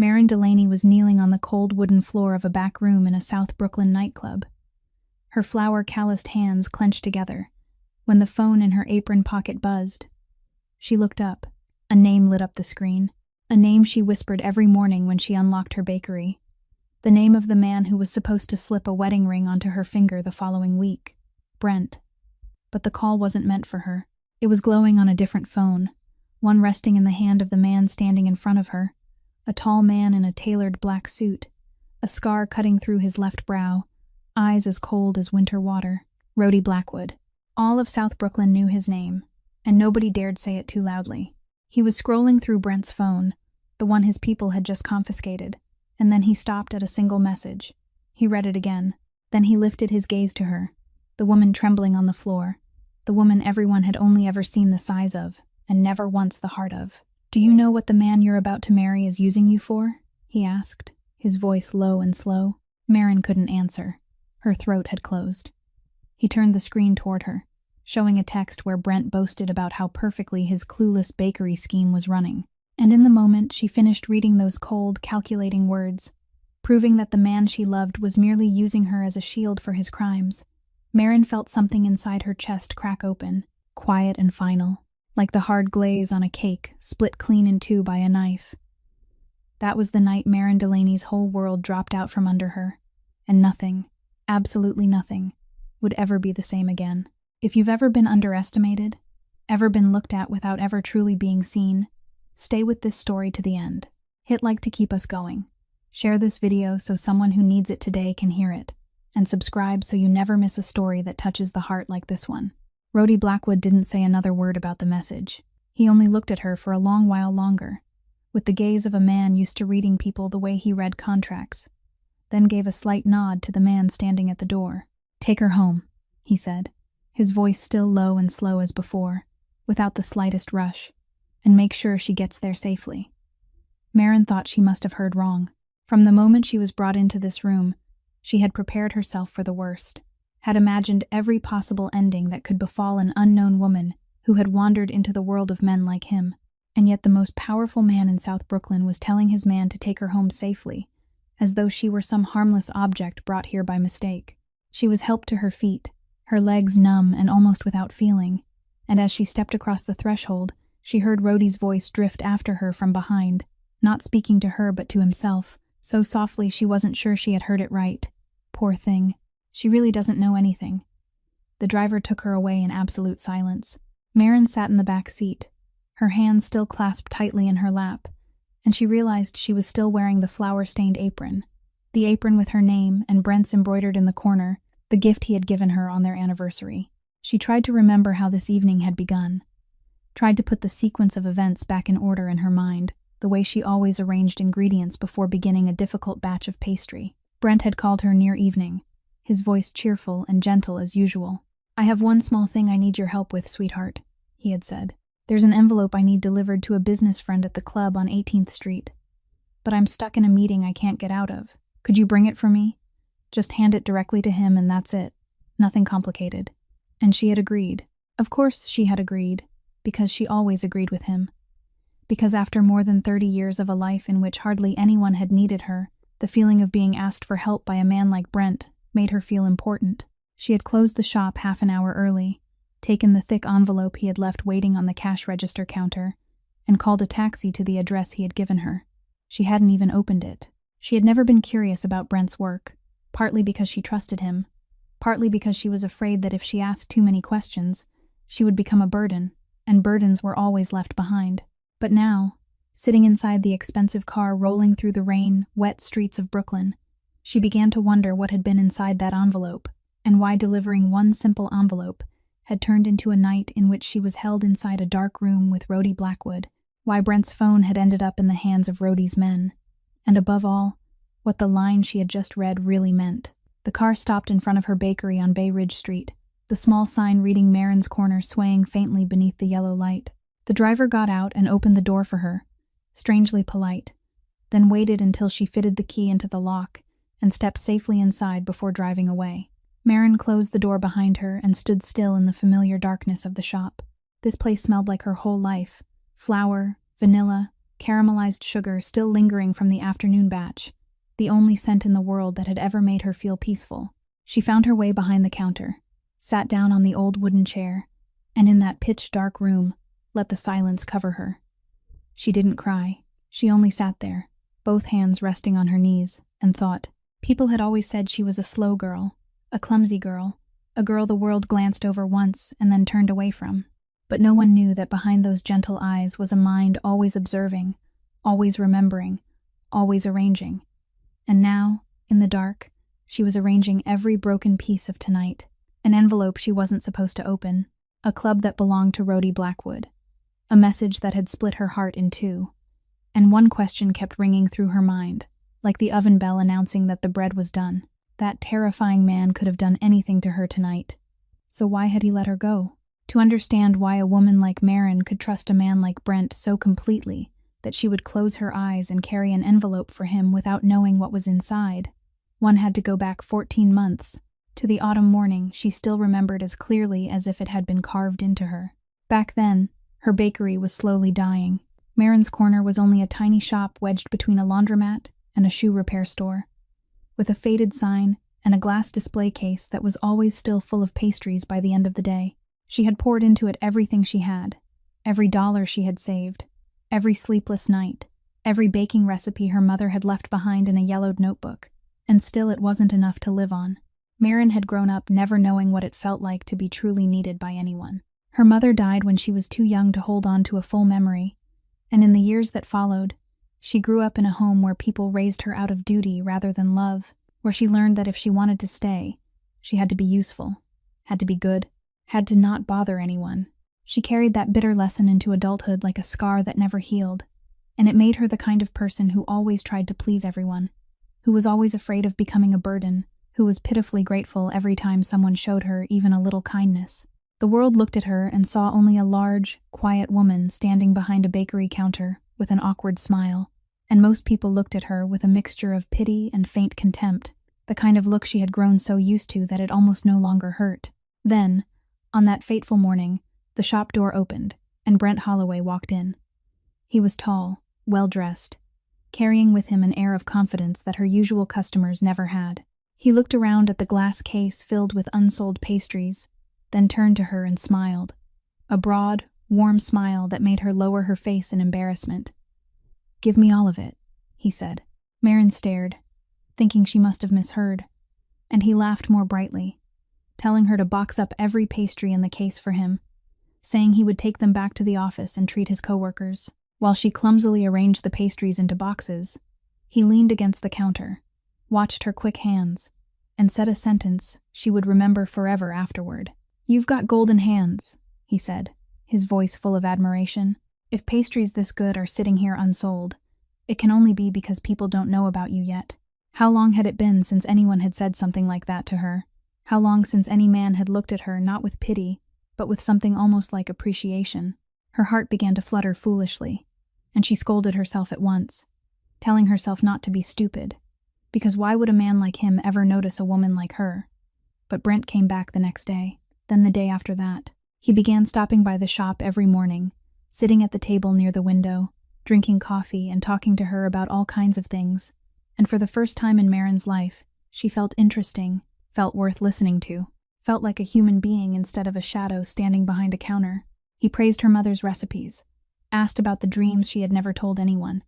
Marin Delaney was kneeling on the cold wooden floor of a back room in a South Brooklyn nightclub. Her flour-calloused hands clenched together when the phone in her apron pocket buzzed. She looked up. A name lit up the screen. A name she whispered every morning when she unlocked her bakery. The name of the man who was supposed to slip a wedding ring onto her finger the following week. Brent. But the call wasn't meant for her. It was glowing on a different phone, one resting in the hand of the man standing in front of her. A tall man in a tailored black suit, a scar cutting through his left brow, eyes as cold as winter water. Rhodey Blackwood. All of South Brooklyn knew his name, and nobody dared say it too loudly. He was scrolling through Brent's phone, the one his people had just confiscated, and then he stopped at a single message. He read it again. Then he lifted his gaze to her, the woman trembling on the floor, the woman everyone had only ever seen the size of, and never once the heart of. "Do you know what the man you're about to marry is using you for?" he asked, his voice low and slow. Marin couldn't answer. Her throat had closed. He turned the screen toward her, showing a text where Brent boasted about how perfectly his clueless bakery scheme was running. And in the moment, she finished reading those cold, calculating words, proving that the man she loved was merely using her as a shield for his crimes. Marin felt something inside her chest crack open, quiet and final, like the hard glaze on a cake split clean in two by a knife. That was the night Marin Delaney's whole world dropped out from under her, and nothing, absolutely nothing, would ever be the same again. If you've ever been underestimated, ever been looked at without ever truly being seen, stay with this story to the end. Hit like to keep us going. Share this video so someone who needs it today can hear it, and subscribe so you never miss a story that touches the heart like this one. Rhodey Blackwood didn't say another word about the message. He only looked at her for a long while longer, with the gaze of a man used to reading people the way he read contracts, then gave a slight nod to the man standing at the door. "Take her home," he said, his voice still low and slow as before, without the slightest rush, "and make sure she gets there safely." Marin thought she must have heard wrong. From the moment she was brought into this room, she had prepared herself for the worst, had imagined every possible ending that could befall an unknown woman who had wandered into the world of men like him. And yet the most powerful man in South Brooklyn was telling his man to take her home safely, as though she were some harmless object brought here by mistake. She was helped to her feet, her legs numb and almost without feeling, and as she stepped across the threshold, she heard Rhodey's voice drift after her from behind, not speaking to her but to himself, so softly she wasn't sure she had heard it right. Poor thing. She really doesn't know anything. The driver took her away in absolute silence. Marin sat in the back seat, her hands still clasped tightly in her lap, and she realized she was still wearing the flour-stained apron, the apron with her name and Brent's embroidered in the corner, the gift he had given her on their anniversary. She tried to remember how this evening had begun, tried to put the sequence of events back in order in her mind, the way she always arranged ingredients before beginning a difficult batch of pastry. Brent had called her near evening, his voice cheerful and gentle as usual. "I have one small thing I need your help with, sweetheart," he had said. "There's an envelope I need delivered to a business friend at the club on 18th Street. But I'm stuck in a meeting I can't get out of. Could you bring it for me? Just hand it directly to him and that's it. Nothing complicated." And she had agreed. Of course she had agreed, because she always agreed with him. Because after more than 30 years of a life in which hardly anyone had needed her, the feeling of being asked for help by a man like Brent made her feel important. She had closed the shop half an hour early, taken the thick envelope he had left waiting on the cash register counter, and called a taxi to the address he had given her. She hadn't even opened it. She had never been curious about Brent's work, partly because she trusted him, partly because she was afraid that if she asked too many questions, she would become a burden, and burdens were always left behind. But now, sitting inside the expensive car rolling through the rain, wet streets of Brooklyn, she began to wonder what had been inside that envelope, and why delivering one simple envelope had turned into a night in which she was held inside a dark room with Rhodey Blackwood, why Brent's phone had ended up in the hands of Rhodey's men, and above all, what the line she had just read really meant. The car stopped in front of her bakery on Bay Ridge Street, the small sign reading Marin's Corner swaying faintly beneath the yellow light. The driver got out and opened the door for her, strangely polite, then waited until she fitted the key into the lock and stepped safely inside before driving away. Marin closed the door behind her and stood still in the familiar darkness of the shop. This place smelled like her whole life: flour, vanilla, caramelized sugar still lingering from the afternoon batch, the only scent in the world that had ever made her feel peaceful. She found her way behind the counter, sat down on the old wooden chair, and in that pitch-dark room, let the silence cover her. She didn't cry. She only sat there, both hands resting on her knees, and thought. People had always said she was a slow girl, a clumsy girl, a girl the world glanced over once and then turned away from. But no one knew that behind those gentle eyes was a mind always observing, always remembering, always arranging. And now, in the dark, she was arranging every broken piece of tonight. An envelope she wasn't supposed to open, a club that belonged to Rhodey Blackwood, a message that had split her heart in two. And one question kept ringing through her mind, like the oven bell announcing that the bread was done. That terrifying man could have done anything to her tonight. So why had he let her go? To understand why a woman like Maren could trust a man like Brent so completely that she would close her eyes and carry an envelope for him without knowing what was inside, one had to go back 14 months, to the autumn morning she still remembered as clearly as if it had been carved into her. Back then, her bakery was slowly dying. Maren's corner was only a tiny shop wedged between a laundromat and a shoe repair store, with a faded sign and a glass display case that was always still full of pastries by the end of the day. She had poured into it everything she had, every dollar she had saved, every sleepless night, every baking recipe her mother had left behind in a yellowed notebook, and still it wasn't enough to live on. Maren had grown up never knowing what it felt like to be truly needed by anyone. Her mother died when she was too young to hold on to a full memory, and in the years that followed, she grew up in a home where people raised her out of duty rather than love, where she learned that if she wanted to stay, she had to be useful, had to be good, had to not bother anyone. She carried that bitter lesson into adulthood like a scar that never healed, and it made her the kind of person who always tried to please everyone, who was always afraid of becoming a burden, who was pitifully grateful every time someone showed her even a little kindness. The world looked at her and saw only a large, quiet woman standing behind a bakery counter with an awkward smile, and most people looked at her with a mixture of pity and faint contempt, the kind of look she had grown so used to that it almost no longer hurt. Then, on that fateful morning, the shop door opened, and Brent Holloway walked in. He was tall, well-dressed, carrying with him an air of confidence that her usual customers never had. He looked around at the glass case filled with unsold pastries, then turned to her and smiled, a broad, warm smile that made her lower her face in embarrassment. "Give me all of it," he said. Maren stared, thinking she must have misheard, and he laughed more brightly, telling her to box up every pastry in the case for him, saying he would take them back to the office and treat his coworkers. While she clumsily arranged the pastries into boxes, he leaned against the counter, watched her quick hands, and said a sentence she would remember forever afterward. "You've got golden hands," he said, his voice full of admiration. "If pastries this good are sitting here unsold, it can only be because people don't know about you yet." How long had it been since anyone had said something like that to her? How long since any man had looked at her not with pity, but with something almost like appreciation? Her heart began to flutter foolishly, and she scolded herself at once, telling herself not to be stupid, because why would a man like him ever notice a woman like her? But Brent came back the next day, then the day after that. He began stopping by the shop every morning, sitting at the table near the window, drinking coffee and talking to her about all kinds of things, and for the first time in Maren's life, she felt interesting, felt worth listening to, felt like a human being instead of a shadow standing behind a counter. He praised her mother's recipes, asked about the dreams she had never told anyone,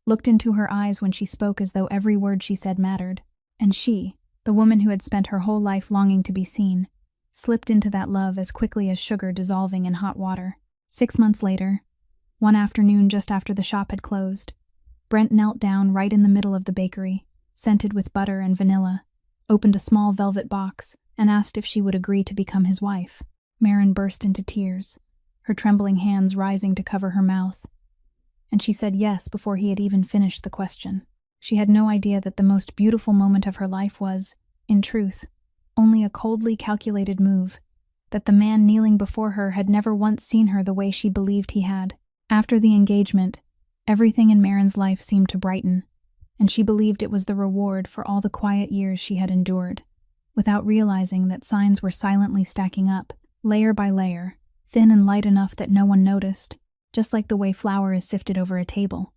looked into her eyes when she spoke as though every word she said mattered, and she, the woman who had spent her whole life longing to be seen, slipped into that love as quickly as sugar dissolving in hot water. 6 months later, one afternoon just after the shop had closed, Brent knelt down right in the middle of the bakery, scented with butter and vanilla, opened a small velvet box, and asked if she would agree to become his wife. Maren burst into tears, her trembling hands rising to cover her mouth, and she said yes before he had even finished the question. She had no idea that the most beautiful moment of her life was, in truth, only a coldly calculated move, that the man kneeling before her had never once seen her the way she believed he had. After the engagement, everything in Maren's life seemed to brighten, and she believed it was the reward for all the quiet years she had endured, without realizing that signs were silently stacking up, layer by layer, thin and light enough that no one noticed, just like the way flour is sifted over a table.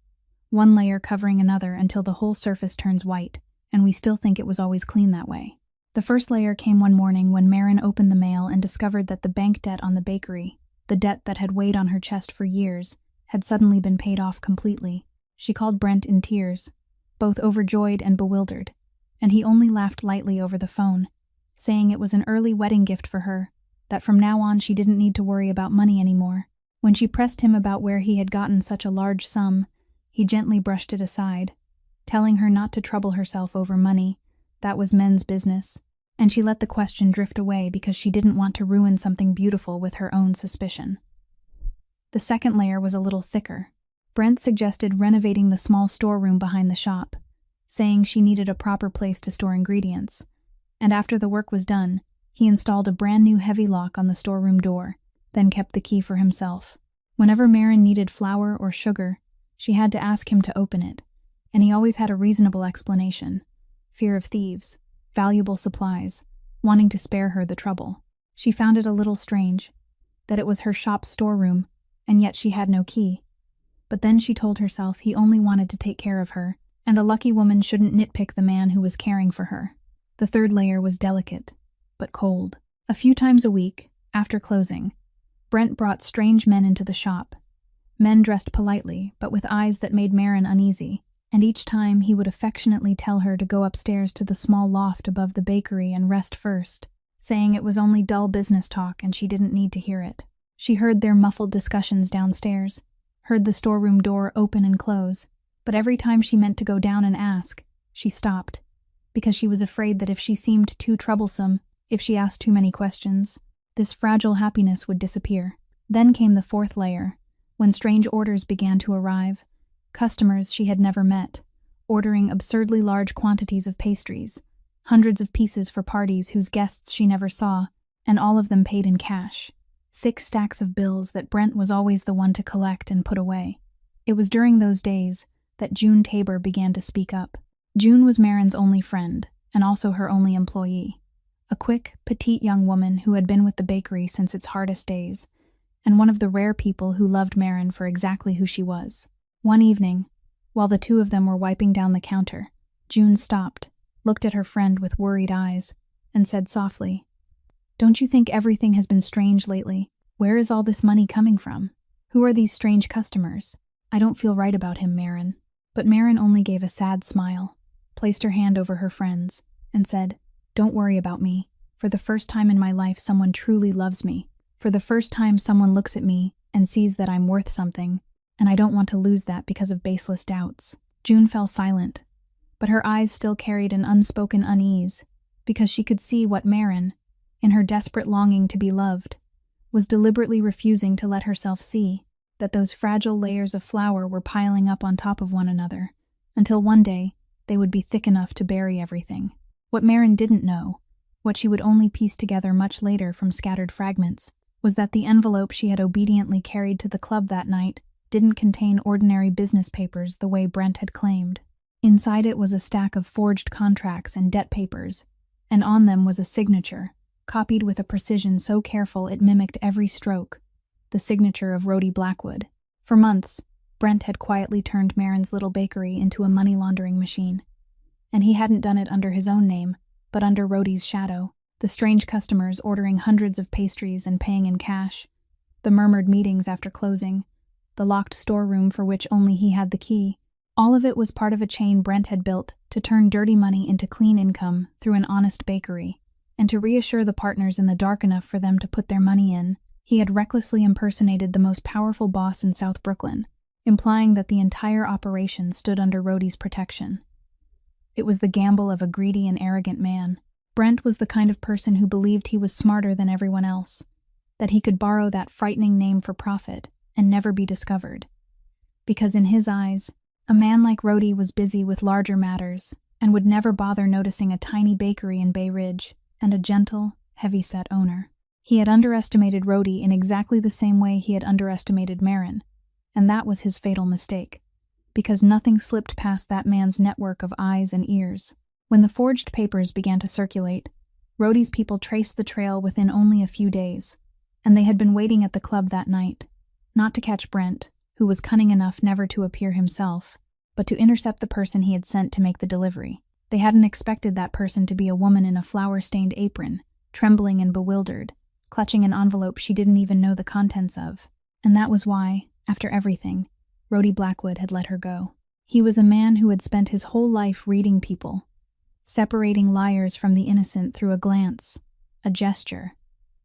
one layer covering another until the whole surface turns white, and we still think it was always clean that way. The first layer came one morning when Maren opened the mail and discovered that the bank debt on the bakery, the debt that had weighed on her chest for years, had suddenly been paid off completely. She called Brent in tears, both overjoyed and bewildered, and he only laughed lightly over the phone, saying it was an early wedding gift for her, that from now on she didn't need to worry about money anymore. When she pressed him about where he had gotten such a large sum, he gently brushed it aside, telling her not to trouble herself over money. That was men's business, and she let the question drift away because she didn't want to ruin something beautiful with her own suspicion. The second layer was a little thicker. Brent suggested renovating the small storeroom behind the shop, saying she needed a proper place to store ingredients, and after the work was done, he installed a brand new heavy lock on the storeroom door, then kept the key for himself. Whenever Maren needed flour or sugar, she had to ask him to open it, and he always had a reasonable explanation: fear of thieves, valuable supplies, wanting to spare her the trouble. She found it a little strange that it was her shop's storeroom, and yet she had no key. But then she told herself he only wanted to take care of her, and a lucky woman shouldn't nitpick the man who was caring for her. The third layer was delicate, but cold. A few times a week, after closing, Brent brought strange men into the shop. Men dressed politely, but with eyes that made Maren uneasy, and each time he would affectionately tell her to go upstairs to the small loft above the bakery and rest first, saying it was only dull business talk and she didn't need to hear it. She heard their muffled discussions downstairs, heard the storeroom door open and close, but every time she meant to go down and ask, she stopped, because she was afraid that if she seemed too troublesome, if she asked too many questions, this fragile happiness would disappear. Then came the fourth layer, when strange orders began to arrive, customers she had never met, ordering absurdly large quantities of pastries, hundreds of pieces for parties whose guests she never saw, and all of them paid in cash. Thick stacks of bills that Brent was always the one to collect and put away. It was during those days that June Tabor began to speak up. June was Maren's only friend, and also her only employee. A quick, petite young woman who had been with the bakery since its hardest days, and one of the rare people who loved Maren for exactly who she was. One evening, while the two of them were wiping down the counter, June stopped, looked at her friend with worried eyes, and said softly, "Don't you think everything has been strange lately? Where is all this money coming from? Who are these strange customers? I don't feel right about him, Maren." But Maren only gave a sad smile, placed her hand over her friend's, and said, "Don't worry about me. For the first time in my life, someone truly loves me. For the first time, someone looks at me and sees that I'm worth something, and I don't want to lose that because of baseless doubts." June fell silent, but her eyes still carried an unspoken unease, because she could see what Maren, in her desperate longing to be loved, was deliberately refusing to let herself see, that those fragile layers of flour were piling up on top of one another, until one day they would be thick enough to bury everything. What Maren didn't know, what she would only piece together much later from scattered fragments, was that the envelope she had obediently carried to the club that night didn't contain ordinary business papers the way Brent had claimed. Inside it was a stack of forged contracts and debt papers, and on them was a signature, copied with a precision so careful it mimicked every stroke, the signature of Rhodey Blackwood. For months, Brent had quietly turned Maren's little bakery into a money laundering machine. And he hadn't done it under his own name, but under Rhodey's shadow. The strange customers ordering hundreds of pastries and paying in cash, the murmured meetings after closing, the locked storeroom for which only he had the key, all of it was part of a chain Brent had built to turn dirty money into clean income through an honest bakery. And to reassure the partners in the dark enough for them to put their money in, he had recklessly impersonated the most powerful boss in South Brooklyn, implying that the entire operation stood under Rhodey's protection. It was the gamble of a greedy and arrogant man. Brent was the kind of person who believed he was smarter than everyone else, that he could borrow that frightening name for profit and never be discovered. Because in his eyes, a man like Rhodey was busy with larger matters and would never bother noticing a tiny bakery in Bay Ridge and a gentle, heavy-set owner. He had underestimated Rhodey in exactly the same way he had underestimated Maren, and that was his fatal mistake, because nothing slipped past that man's network of eyes and ears. When the forged papers began to circulate, Rhodey's people traced the trail within only a few days, and they had been waiting at the club that night, not to catch Brent, who was cunning enough never to appear himself, but to intercept the person he had sent to make the delivery. They hadn't expected that person to be a woman in a flour-stained apron, trembling and bewildered, clutching an envelope she didn't even know the contents of. And that was why, after everything, Rhodey Blackwood had let her go. He was a man who had spent his whole life reading people, separating liars from the innocent through a glance, a gesture,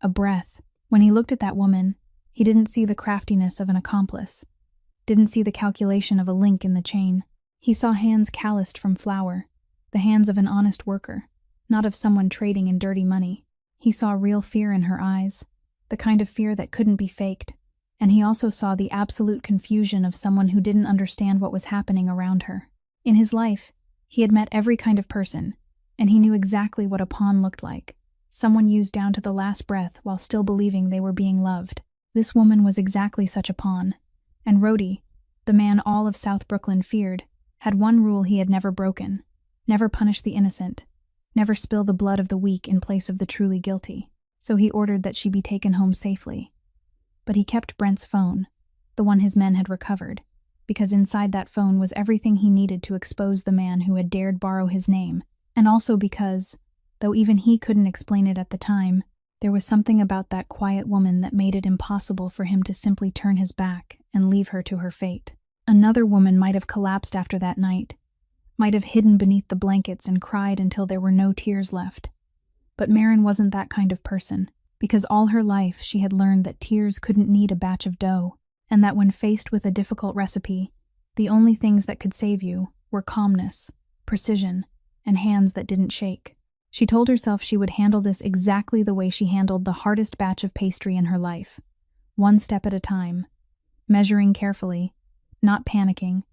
a breath. When he looked at that woman, he didn't see the craftiness of an accomplice, didn't see the calculation of a link in the chain. He saw hands calloused from flour, the hands of an honest worker, not of someone trading in dirty money. He saw real fear in her eyes, the kind of fear that couldn't be faked, and he also saw the absolute confusion of someone who didn't understand what was happening around her. In his life, he had met every kind of person, and he knew exactly what a pawn looked like, someone used down to the last breath while still believing they were being loved. This woman was exactly such a pawn, and Rhodey, the man all of South Brooklyn feared, had one rule he had never broken: never punish the innocent, never spill the blood of the weak in place of the truly guilty. So he ordered that she be taken home safely. But he kept Brent's phone, the one his men had recovered, because inside that phone was everything he needed to expose the man who had dared borrow his name, and also because, though even he couldn't explain it at the time, there was something about that quiet woman that made it impossible for him to simply turn his back and leave her to her fate. Another woman might have collapsed after that night, might have hidden beneath the blankets and cried until there were no tears left. But Marin wasn't that kind of person, because all her life she had learned that tears couldn't knead a batch of dough, and that when faced with a difficult recipe, the only things that could save you were calmness, precision, and hands that didn't shake. She told herself she would handle this exactly the way she handled the hardest batch of pastry in her life, one step at a time, measuring carefully, not panicking,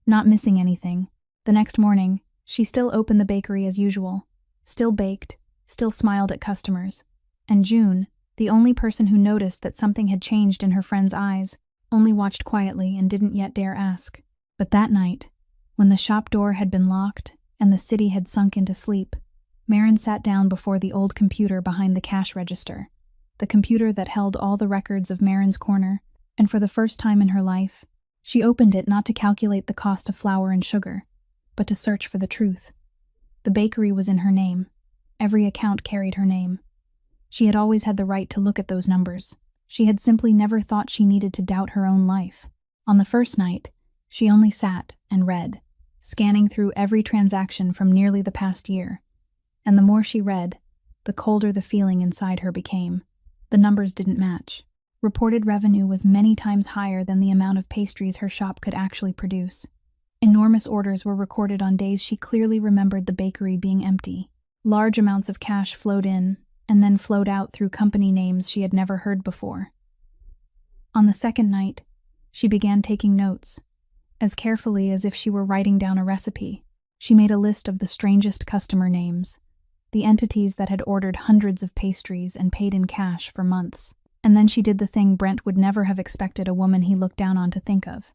not missing anything. The next morning, she still opened the bakery as usual, still baked, still smiled at customers, and June, the only person who noticed that something had changed in her friend's eyes, only watched quietly and didn't yet dare ask. But that night, when the shop door had been locked and the city had sunk into sleep, Marin sat down before the old computer behind the cash register, the computer that held all the records of Marin's corner, and for the first time in her life, she opened it not to calculate the cost of flour and sugar, but to search for the truth. The bakery was in her name. Every account carried her name. She had always had the right to look at those numbers. She had simply never thought she needed to doubt her own life. On the first night, she only sat and read, scanning through every transaction from nearly the past year. And the more she read, the colder the feeling inside her became. The numbers didn't match. Reported revenue was many times higher than the amount of pastries her shop could actually produce. Enormous orders were recorded on days she clearly remembered the bakery being empty. Large amounts of cash flowed in and then flowed out through company names she had never heard before. On the second night, she began taking notes, as carefully as if she were writing down a recipe. She made a list of the strangest customer names, the entities that had ordered hundreds of pastries and paid in cash for months. And then she did the thing Brent would never have expected a woman he looked down on to think of.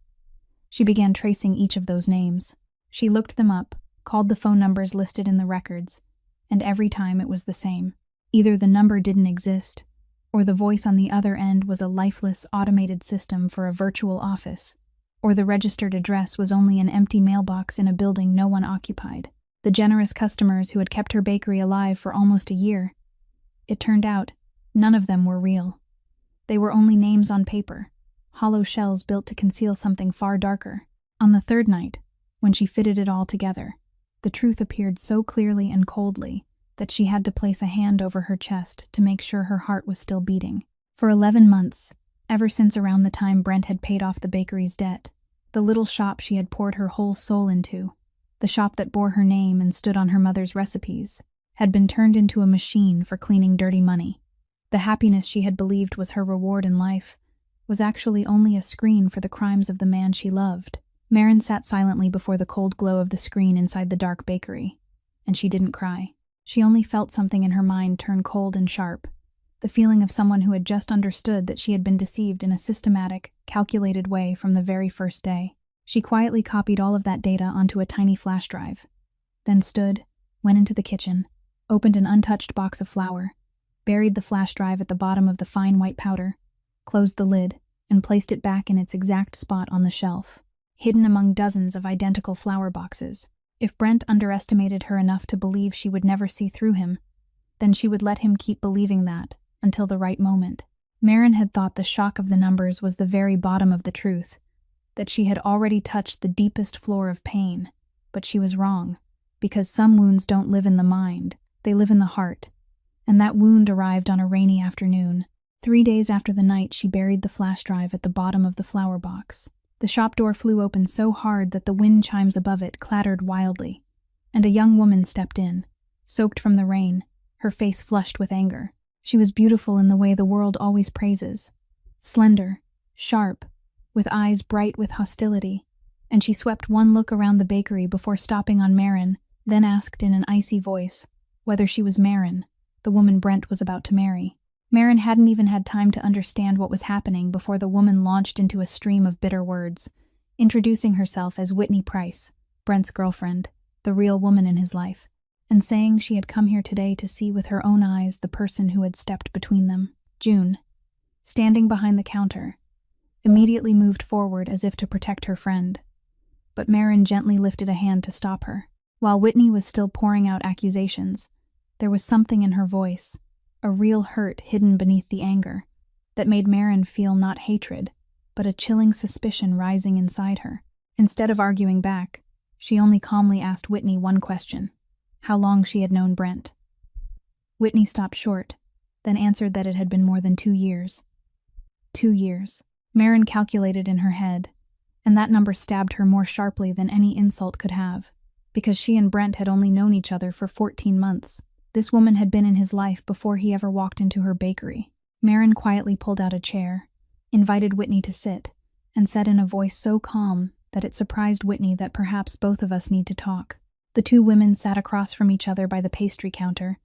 She began tracing each of those names. She looked them up, called the phone numbers listed in the records, and every time it was the same. Either the number didn't exist, or the voice on the other end was a lifeless, automated system for a virtual office, or the registered address was only an empty mailbox in a building no one occupied. The generous customers who had kept her bakery alive for almost a year. It turned out, none of them were real. They were only names on paper, hollow shells built to conceal something far darker. On the third night, when she fitted it all together, the truth appeared so clearly and coldly that she had to place a hand over her chest to make sure her heart was still beating. For 11 months, ever since around the time Brent had paid off the bakery's debt, the little shop she had poured her whole soul into, the shop that bore her name and stood on her mother's recipes, had been turned into a machine for cleaning dirty money. The happiness she had believed was her reward in life was actually only a screen for the crimes of the man she loved. Marin sat silently before the cold glow of the screen inside the dark bakery, and she didn't cry. She only felt something in her mind turn cold and sharp, the feeling of someone who had just understood that she had been deceived in a systematic, calculated way from the very first day. She quietly copied all of that data onto a tiny flash drive, then stood, went into the kitchen, opened an untouched box of flour, buried the flash drive at the bottom of the fine white powder, closed the lid, and placed it back in its exact spot on the shelf. hidden among dozens of identical flower boxes. If Brent underestimated her enough to believe she would never see through him, then she would let him keep believing that until the right moment. Maren had thought the shock of the numbers was the very bottom of the truth, that she had already touched the deepest floor of pain. But she was wrong, because some wounds don't live in the mind, they live in the heart. And that wound arrived on a rainy afternoon, 3 days after the night she buried the flash drive at the bottom of the flower box. The shop door flew open so hard that the wind chimes above it clattered wildly, and a young woman stepped in, soaked from the rain, her face flushed with anger. She was beautiful in the way the world always praises, slender, sharp, with eyes bright with hostility, and she swept one look around the bakery before stopping on Maren, then asked in an icy voice whether she was Maren, the woman Brent was about to marry. Maren hadn't even had time to understand what was happening before the woman launched into a stream of bitter words, introducing herself as Whitney Price, Brent's girlfriend, the real woman in his life, and saying she had come here today to see with her own eyes the person who had stepped between them. June, standing behind the counter, immediately moved forward as if to protect her friend, but Maren gently lifted a hand to stop her. While Whitney was still pouring out accusations, there was something in her voice, a real hurt hidden beneath the anger, that made Maren feel not hatred, but a chilling suspicion rising inside her. Instead of arguing back, she only calmly asked Whitney one question: how long she had known Brent. Whitney stopped short, then answered that it had been more than 2 years. 2 years. Maren calculated in her head, and that number stabbed her more sharply than any insult could have, because she and Brent had only known each other for 14 months. This woman had been in his life before he ever walked into her bakery. Maren quietly pulled out a chair, invited Whitney to sit, and said in a voice so calm that it surprised Whitney that perhaps both of us need to talk. The two women sat across from each other by the pastry counter,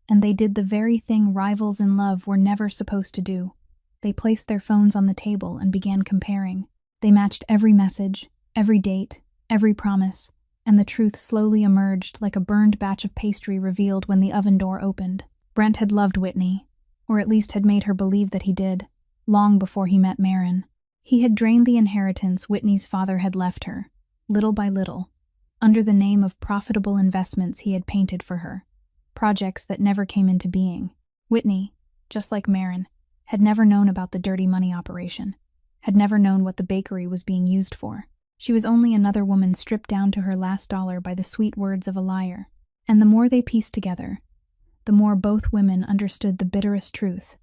and they did the very thing rivals in love were never supposed to do. They placed their phones on the table and began comparing. They matched every message, every date, every promise, and the truth slowly emerged like a burned batch of pastry revealed when the oven door opened. Brent had loved Whitney, or at least had made her believe that he did, long before he met Maren. He had drained the inheritance Whitney's father had left her, little by little, under the name of profitable investments he had painted for her, projects that never came into being. Whitney, just like Maren, had never known about the dirty money operation, had never known what the bakery was being used for. She was only another woman stripped down to her last dollar by the sweet words of a liar. And the more they pieced together, the more both women understood the bitterest truth,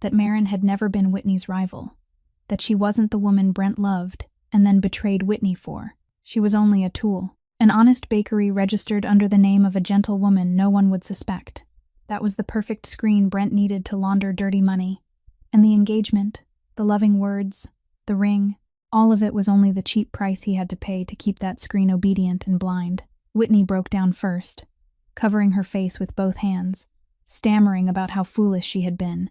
that Maren had never been Whitney's rival, that she wasn't the woman Brent loved and then betrayed Whitney for. She was only a tool, an honest bakery registered under the name of a gentle woman no one would suspect. That was the perfect screen Brent needed to launder dirty money. And the engagement, the loving words, the ring, all of it was only the cheap price he had to pay to keep that screen obedient and blind. Whitney broke down first, covering her face with both hands, stammering about how foolish she had been.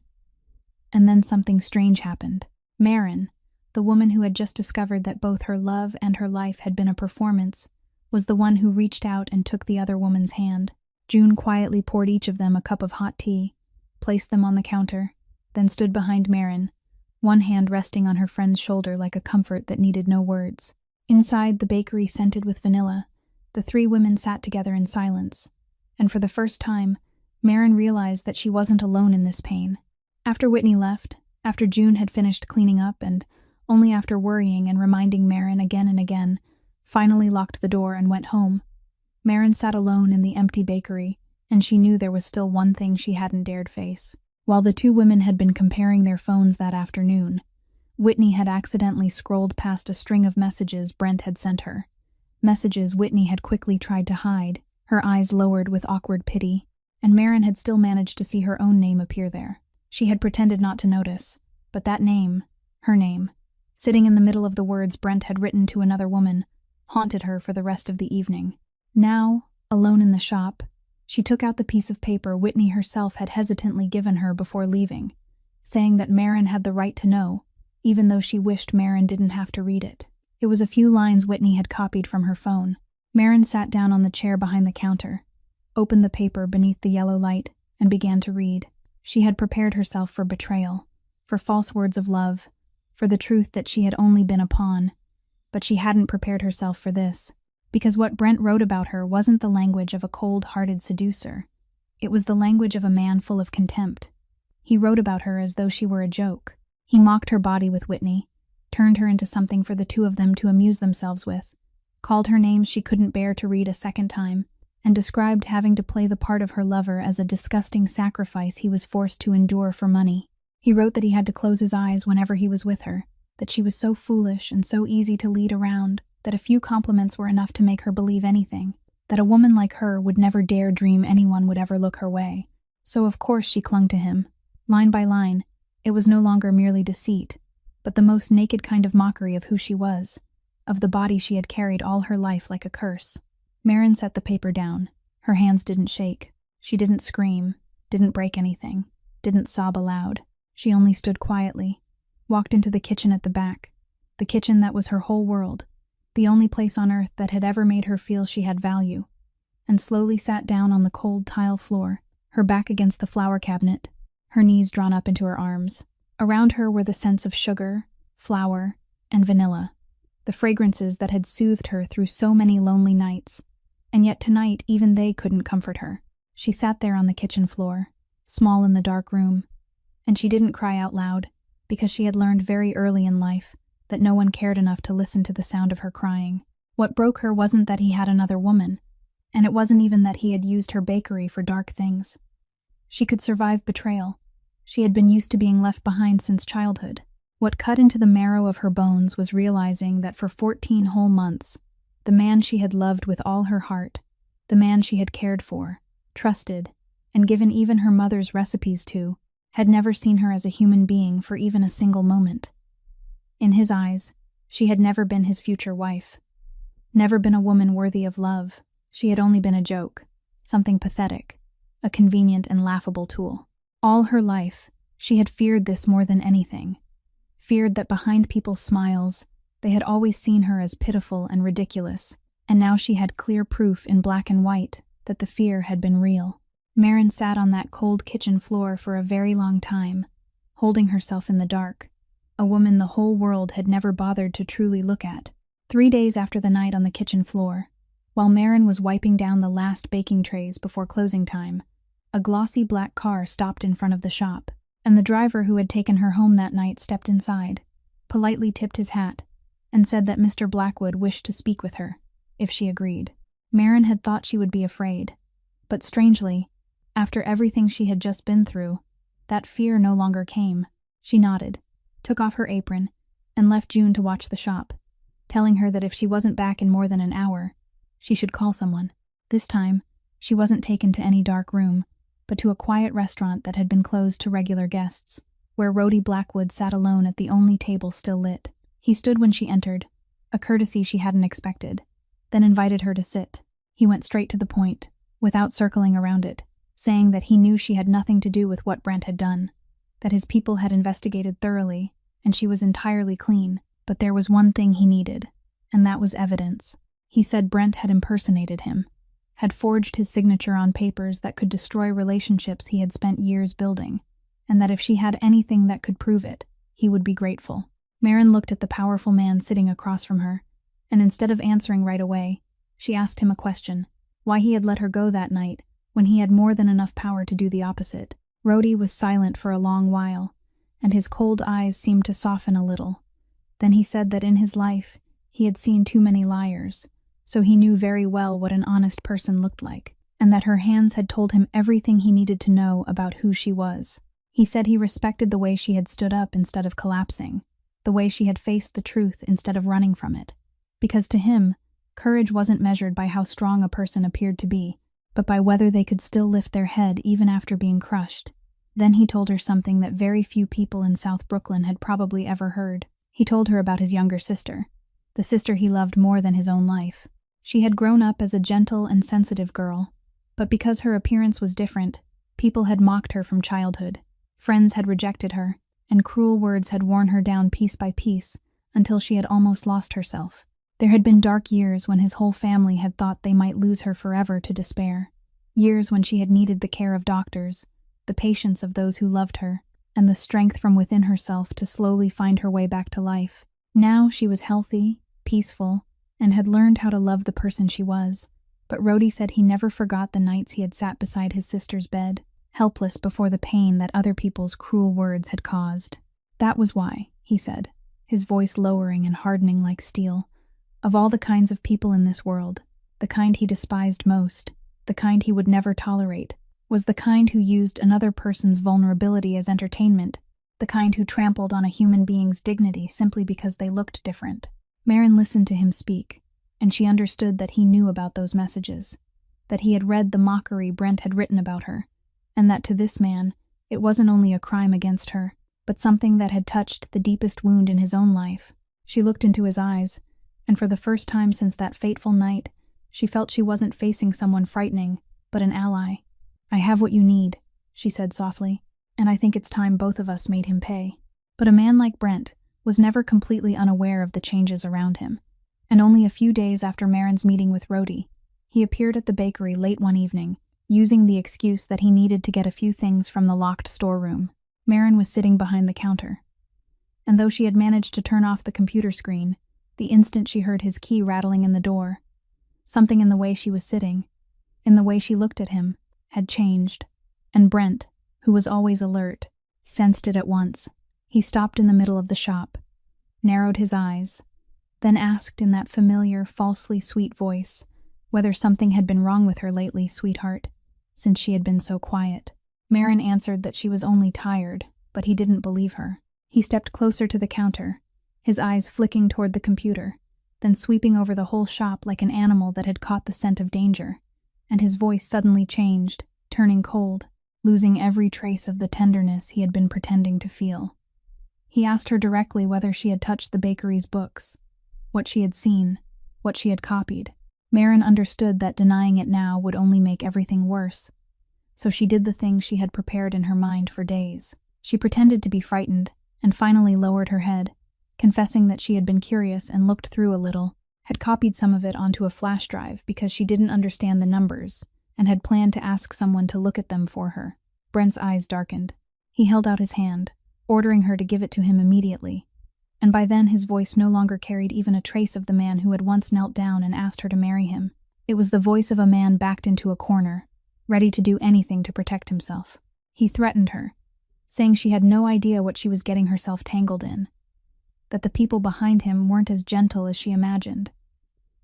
And then something strange happened. Maren, the woman who had just discovered that both her love and her life had been a performance, was the one who reached out and took the other woman's hand. June quietly poured each of them a cup of hot tea, placed them on the counter, then stood behind Maren, one hand resting on her friend's shoulder like a comfort that needed no words. Inside, the bakery scented with vanilla, the three women sat together in silence, and for the first time, Maren realized that she wasn't alone in this pain. After Whitney left, after June had finished cleaning up, and only after worrying and reminding Maren again and again, finally locked the door and went home, Maren sat alone in the empty bakery, and she knew there was still one thing she hadn't dared face. While the two women had been comparing their phones that afternoon, Whitney had accidentally scrolled past a string of messages Brent had sent her. Messages Whitney had quickly tried to hide, her eyes lowered with awkward pity, and Maren had still managed to see her own name appear there. She had pretended not to notice, but that name, her name, sitting in the middle of the words Brent had written to another woman, haunted her for the rest of the evening. Now, alone in the shop, she took out the piece of paper Whitney herself had hesitantly given her before leaving, saying that Maren had the right to know, even though she wished Maren didn't have to read it. It was a few lines Whitney had copied from her phone. Maren sat down on the chair behind the counter, opened the paper beneath the yellow light, and began to read. She had prepared herself for betrayal, for false words of love, for the truth that she had only been a pawn. But she hadn't prepared herself for this, because what Brent wrote about her wasn't the language of a cold-hearted seducer. It was the language of a man full of contempt. He wrote about her as though she were a joke. He mocked her body with Whitney, turned her into something for the two of them to amuse themselves with, called her names she couldn't bear to read a second time, and described having to play the part of her lover as a disgusting sacrifice he was forced to endure for money. He wrote that he had to close his eyes whenever he was with her, that she was so foolish and so easy to lead around, that a few compliments were enough to make her believe anything, that a woman like her would never dare dream anyone would ever look her way. So of course she clung to him. Line by line, it was no longer merely deceit, but the most naked kind of mockery of who she was, of the body she had carried all her life like a curse. Maren set the paper down. Her hands didn't shake. She didn't scream, didn't break anything, didn't sob aloud. She only stood quietly, walked into the kitchen at the back, the kitchen that was her whole world, the only place on earth that had ever made her feel she had value, and slowly sat down on the cold tile floor, her back against the flower cabinet, her knees drawn up into her arms. Around her were the scents of sugar, flour, and vanilla, the fragrances that had soothed her through so many lonely nights. And yet tonight even they couldn't comfort her. She sat there on the kitchen floor, small in the dark room, and she didn't cry out loud, because she had learned very early in life that no one cared enough to listen to the sound of her crying. What broke her wasn't that he had another woman, and it wasn't even that he had used her bakery for dark things. She could survive betrayal. She had been used to being left behind since childhood. What cut into the marrow of her bones was realizing that for 14 whole months, the man she had loved with all her heart, the man she had cared for, trusted, and given even her mother's recipes to, had never seen her as a human being for even a single moment. In his eyes, she had never been his future wife. Never been a woman worthy of love. She had only been a joke, something pathetic, a convenient and laughable tool. All her life, she had feared this more than anything. Feared that behind people's smiles, they had always seen her as pitiful and ridiculous, and now she had clear proof in black and white that the fear had been real. Maren sat on that cold kitchen floor for a very long time, holding herself in the dark, a woman the whole world had never bothered to truly look at. 3 days after the night on the kitchen floor, while Maren was wiping down the last baking trays before closing time, a glossy black car stopped in front of the shop, and the driver who had taken her home that night stepped inside, politely tipped his hat, and said that Mr. Blackwood wished to speak with her, if she agreed. Maren had thought she would be afraid, but strangely, after everything she had just been through, that fear no longer came. She nodded, took off her apron, and left June to watch the shop, telling her that if she wasn't back in more than an hour, she should call someone. This time, she wasn't taken to any dark room, but to a quiet restaurant that had been closed to regular guests, where Rhodey Blackwood sat alone at the only table still lit. He stood when she entered, a courtesy she hadn't expected, then invited her to sit. He went straight to the point, without circling around it, saying that he knew she had nothing to do with what Brent had done, that his people had investigated thoroughly, and she was entirely clean, but there was one thing he needed, and that was evidence. He said Brent had impersonated him, had forged his signature on papers that could destroy relationships he had spent years building, and that if she had anything that could prove it, he would be grateful. Maren looked at the powerful man sitting across from her, and instead of answering right away, she asked him a question: why he had let her go that night, when he had more than enough power to do the opposite. Rhodey was silent for a long while, and his cold eyes seemed to soften a little. Then he said that in his life, he had seen too many liars, so he knew very well what an honest person looked like, and that her hands had told him everything he needed to know about who she was. He said he respected the way she had stood up instead of collapsing, the way she had faced the truth instead of running from it, because to him, courage wasn't measured by how strong a person appeared to be, but by whether they could still lift their head even after being crushed. Then he told her something that very few people in South Brooklyn had probably ever heard. He told her about his younger sister, the sister he loved more than his own life. She had grown up as a gentle and sensitive girl, but because her appearance was different, people had mocked her from childhood. Friends had rejected her, and cruel words had worn her down piece by piece until she had almost lost herself. There had been dark years when his whole family had thought they might lose her forever to despair. Years when she had needed the care of doctors, the patience of those who loved her, and the strength from within herself to slowly find her way back to life. Now she was healthy, peaceful and had learned how to love the person she was, but Rhodey said he never forgot the nights he had sat beside his sister's bed, helpless before the pain that other people's cruel words had caused. That was why, he said, his voice lowering and hardening like steel. Of all the kinds of people in this world, the kind he despised most, the kind he would never tolerate, was the kind who used another person's vulnerability as entertainment, the kind who trampled on a human being's dignity simply because they looked different. Maren listened to him speak, and she understood that he knew about those messages, that he had read the mockery Brent had written about her, and that to this man, it wasn't only a crime against her, but something that had touched the deepest wound in his own life. She looked into his eyes, and for the first time since that fateful night, she felt she wasn't facing someone frightening, but an ally. "I have what you need," she said softly, "and I think it's time both of us made him pay." But a man like Brent was never completely unaware of the changes around him, and only a few days after Maren's meeting with Rhodey, he appeared at the bakery late one evening, using the excuse that he needed to get a few things from the locked storeroom. Maren was sitting behind the counter, and though she had managed to turn off the computer screen, the instant she heard his key rattling in the door, something in the way she was sitting, in the way she looked at him, had changed, and Brent, who was always alert, sensed it at once. He stopped in the middle of the shop, narrowed his eyes, then asked in that familiar, falsely sweet voice whether something had been wrong with her lately, sweetheart, since she had been so quiet. Maren answered that she was only tired, but he didn't believe her. He stepped closer to the counter, his eyes flicking toward the computer, then sweeping over the whole shop like an animal that had caught the scent of danger, and his voice suddenly changed, turning cold, losing every trace of the tenderness he had been pretending to feel. He asked her directly whether she had touched the bakery's books, what she had seen, what she had copied. Maren understood that denying it now would only make everything worse, so she did the thing she had prepared in her mind for days. She pretended to be frightened, and finally lowered her head, confessing that she had been curious and looked through a little, had copied some of it onto a flash drive because she didn't understand the numbers, and had planned to ask someone to look at them for her. Brent's eyes darkened. He held out his hand, ordering her to give it to him immediately, and by then his voice no longer carried even a trace of the man who had once knelt down and asked her to marry him. It was the voice of a man backed into a corner, ready to do anything to protect himself. He threatened her, saying she had no idea what she was getting herself tangled in, that the people behind him weren't as gentle as she imagined,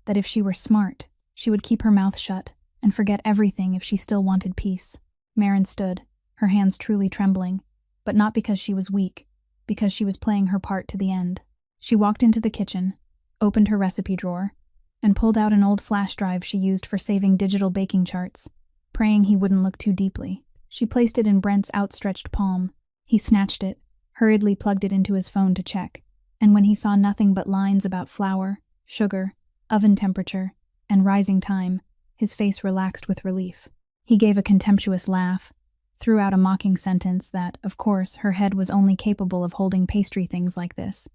that if she were smart, she would keep her mouth shut and forget everything if she still wanted peace. Maren stood, her hands truly trembling, but not because she was weak, because she was playing her part to the end. She walked into the kitchen, opened her recipe drawer, and pulled out an old flash drive she used for saving digital baking charts, praying he wouldn't look too deeply. She placed it in Brent's outstretched palm. He snatched it, hurriedly plugged it into his phone to check, and when he saw nothing but lines about flour, sugar, oven temperature, and rising time, his face relaxed with relief. He gave a contemptuous laugh, threw out a mocking sentence that, of course, her head was only capable of holding pastry things like this,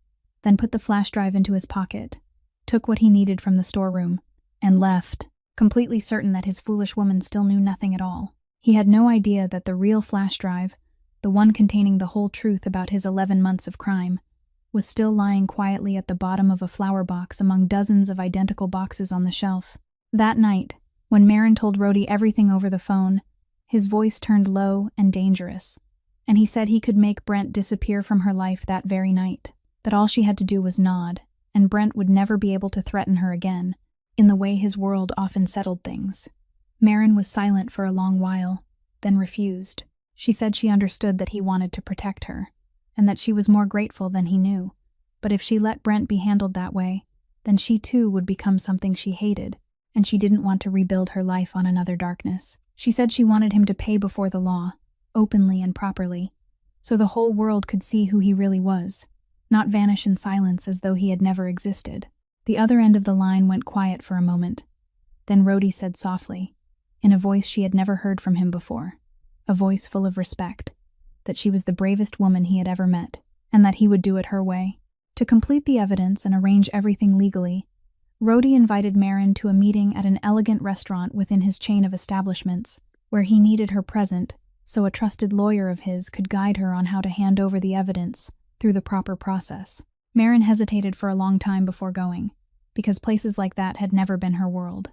then put the flash drive into his pocket, took what he needed from the storeroom, and left, completely certain that his foolish woman still knew nothing at all. He had no idea that the real flash drive, the one containing the whole truth about his 11 months of crime, was still lying quietly at the bottom of a flower box among dozens of identical boxes on the shelf. That night, when Maren told Rhodey everything over the phone, his voice turned low and dangerous, and he said he could make Brent disappear from her life that very night, that all she had to do was nod, and Brent would never be able to threaten her again, in the way his world often settled things. Maren was silent for a long while, then refused. She said she understood that he wanted to protect her, and that she was more grateful than he knew, but if she let Brent be handled that way, then she too would become something she hated, and she didn't want to rebuild her life on another darkness. She said she wanted him to pay before the law, openly and properly, so the whole world could see who he really was, not vanish in silence as though he had never existed. The other end of the line went quiet for a moment. Then Rhodey said softly, in a voice she had never heard from him before, a voice full of respect, that she was the bravest woman he had ever met, and that he would do it her way. To complete the evidence and arrange everything legally, Rhodey invited Maren to a meeting at an elegant restaurant within his chain of establishments, where he needed her present so a trusted lawyer of his could guide her on how to hand over the evidence through the proper process. Maren hesitated for a long time before going, because places like that had never been her world.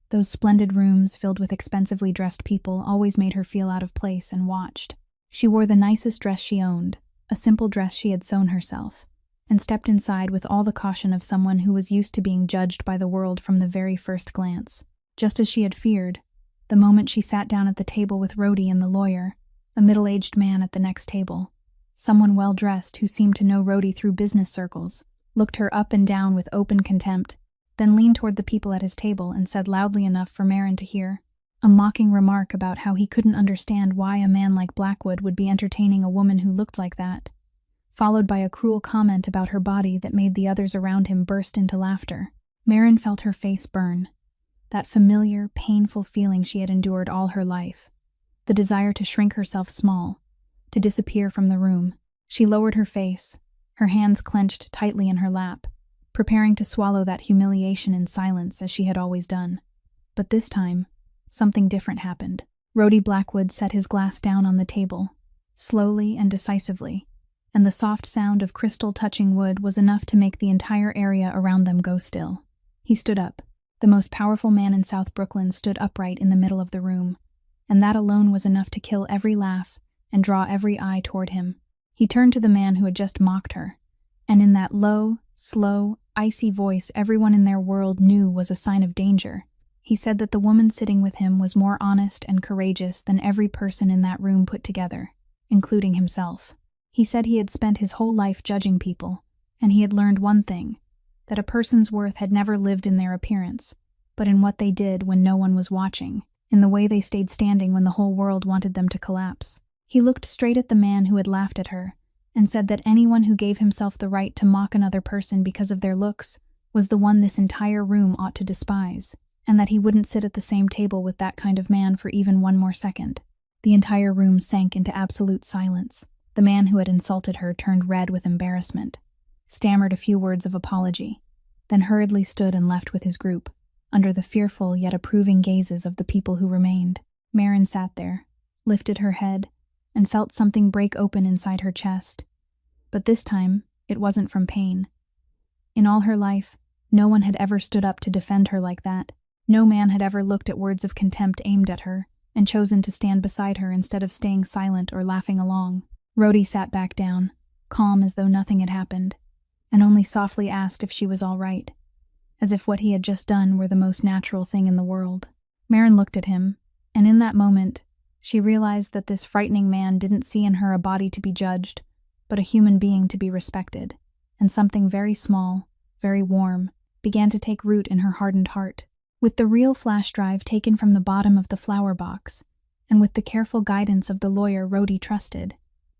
Those splendid rooms filled with expensively dressed people always made her feel out of place and watched. She wore the nicest dress she owned, a simple dress she had sewn herself, and stepped inside with all the caution of someone who was used to being judged by the world from the very first glance. Just as she had feared, the moment she sat down at the table with Rhodey and the lawyer, a middle-aged man at the next table, someone well-dressed who seemed to know Rhodey through business circles, looked her up and down with open contempt, then leaned toward the people at his table and said loudly enough for Marin to hear, a mocking remark about how he couldn't understand why a man like Blackwood would be entertaining a woman who looked like that, followed by a cruel comment about her body that made the others around him burst into laughter. Marin felt her face burn, that familiar, painful feeling she had endured all her life, the desire to shrink herself small, to disappear from the room. She lowered her face, her hands clenched tightly in her lap, preparing to swallow that humiliation in silence as she had always done. But this time, something different happened. Rhodey Blackwood set his glass down on the table, slowly and decisively, and the soft sound of crystal touching wood was enough to make the entire area around them go still. He stood up. The most powerful man in South Brooklyn stood upright in the middle of the room, and that alone was enough to kill every laugh and draw every eye toward him. He turned to the man who had just mocked her, and in that low, slow, icy voice everyone in their world knew was a sign of danger, he said that the woman sitting with him was more honest and courageous than every person in that room put together, including himself. He said he had spent his whole life judging people, and he had learned one thing, that a person's worth had never lived in their appearance, but in what they did when no one was watching, in the way they stayed standing when the whole world wanted them to collapse. He looked straight at the man who had laughed at her, and said that anyone who gave himself the right to mock another person because of their looks was the one this entire room ought to despise, and that he wouldn't sit at the same table with that kind of man for even one more second. The entire room sank into absolute silence. The man who had insulted her turned red with embarrassment, stammered a few words of apology, then hurriedly stood and left with his group, under the fearful yet approving gazes of the people who remained. Marin sat there, lifted her head, and felt something break open inside her chest. But this time, it wasn't from pain. In all her life, no one had ever stood up to defend her like that. No man had ever looked at words of contempt aimed at her and chosen to stand beside her instead of staying silent or laughing along. Rhodey sat back down, calm as though nothing had happened, and only softly asked if she was all right, as if what he had just done were the most natural thing in the world. Marin looked at him, and in that moment, she realized that this frightening man didn't see in her a body to be judged, but a human being to be respected, and something very small, very warm, began to take root in her hardened heart. With the real flash drive taken from the bottom of the flower box, and with the careful guidance of the lawyer Rhodey trusted,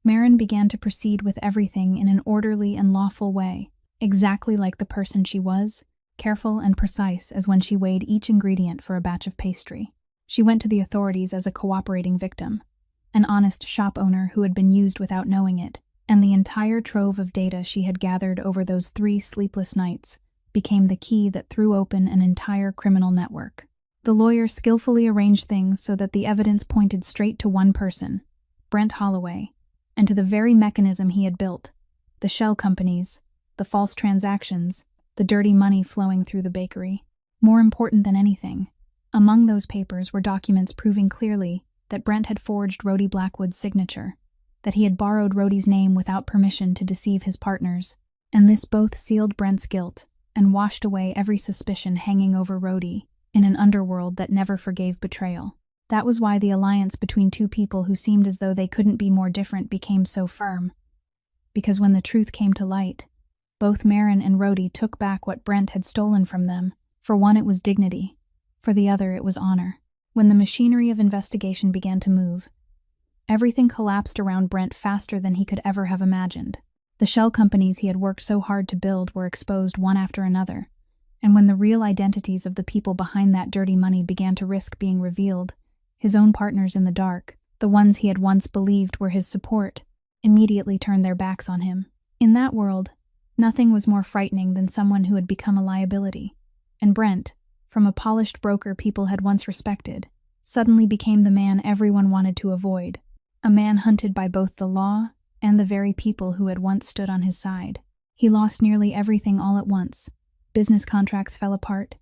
Marin began to proceed with everything in an orderly and lawful way, exactly like the person she was, careful and precise as when she weighed each ingredient for a batch of pastry. She went to the authorities as a cooperating victim, an honest shop owner who had been used without knowing it, and the entire trove of data she had gathered over those 3 sleepless nights became the key that threw open an entire criminal network. The lawyer skillfully arranged things so that the evidence pointed straight to one person, Brent Holloway, and to the very mechanism he had built, the shell companies, the false transactions, the dirty money flowing through the bakery. More important than anything, among those papers were documents proving clearly that Brent had forged Rhodey Blackwood's signature, that he had borrowed Rhodey's name without permission to deceive his partners, and this both sealed Brent's guilt and washed away every suspicion hanging over Rhodey in an underworld that never forgave betrayal. That was why the alliance between two people who seemed as though they couldn't be more different became so firm. Because when the truth came to light, both Marin and Rhodey took back what Brent had stolen from them. For one it was dignity, for the other it was honor. When the machinery of investigation began to move, everything collapsed around Brent faster than he could ever have imagined. The shell companies he had worked so hard to build were exposed one after another, and when the real identities of the people behind that dirty money began to risk being revealed, his own partners in the dark, the ones he had once believed were his support, immediately turned their backs on him. In that world, nothing was more frightening than someone who had become a liability, and Brent, from a polished broker people had once respected, suddenly became the man everyone wanted to avoid, a man hunted by both the law and the very people who had once stood on his side. He lost nearly everything all at once, Business contracts fell apart.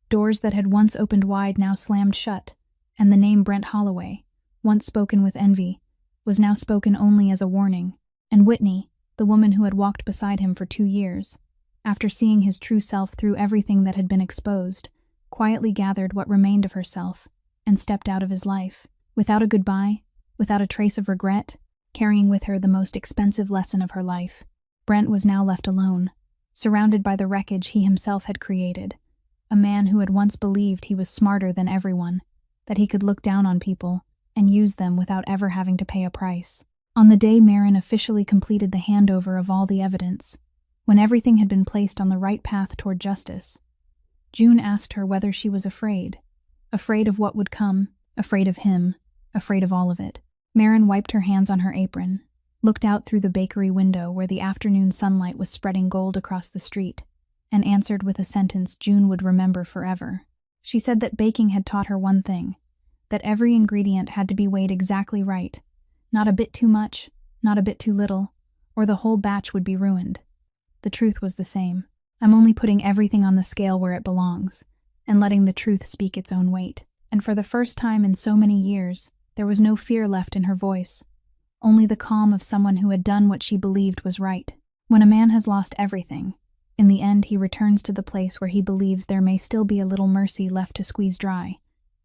Doors that had once opened wide now slammed shut, and the name Brent Holloway, once spoken with envy, was now spoken only as a warning. And Whitney, the woman who had walked beside him for 2 years, after seeing his true self through everything that had been exposed, quietly gathered what remained of herself and stepped out of his life, without a goodbye, without a trace of regret, carrying with her the most expensive lesson of her life. Brent was now left alone, surrounded by the wreckage he himself had created, a man who had once believed he was smarter than everyone, that he could look down on people and use them without ever having to pay a price. On the day Marin officially completed the handover of all the evidence, when everything had been placed on the right path toward justice, June asked her whether she was afraid of what would come, afraid of him, afraid of all of it. Marin wiped her hands on her apron, looked out through the bakery window where the afternoon sunlight was spreading gold across the street, and answered with a sentence June would remember forever. She said that baking had taught her one thing, that every ingredient had to be weighed exactly right, not a bit too much, not a bit too little, or the whole batch would be ruined. The truth was the same. I'm only putting everything on the scale where it belongs, and letting the truth speak its own weight. And for the first time in so many years, there was no fear left in her voice, only the calm of someone who had done what she believed was right. When a man has lost everything, in the end he returns to the place where he believes there may still be a little mercy left to squeeze dry.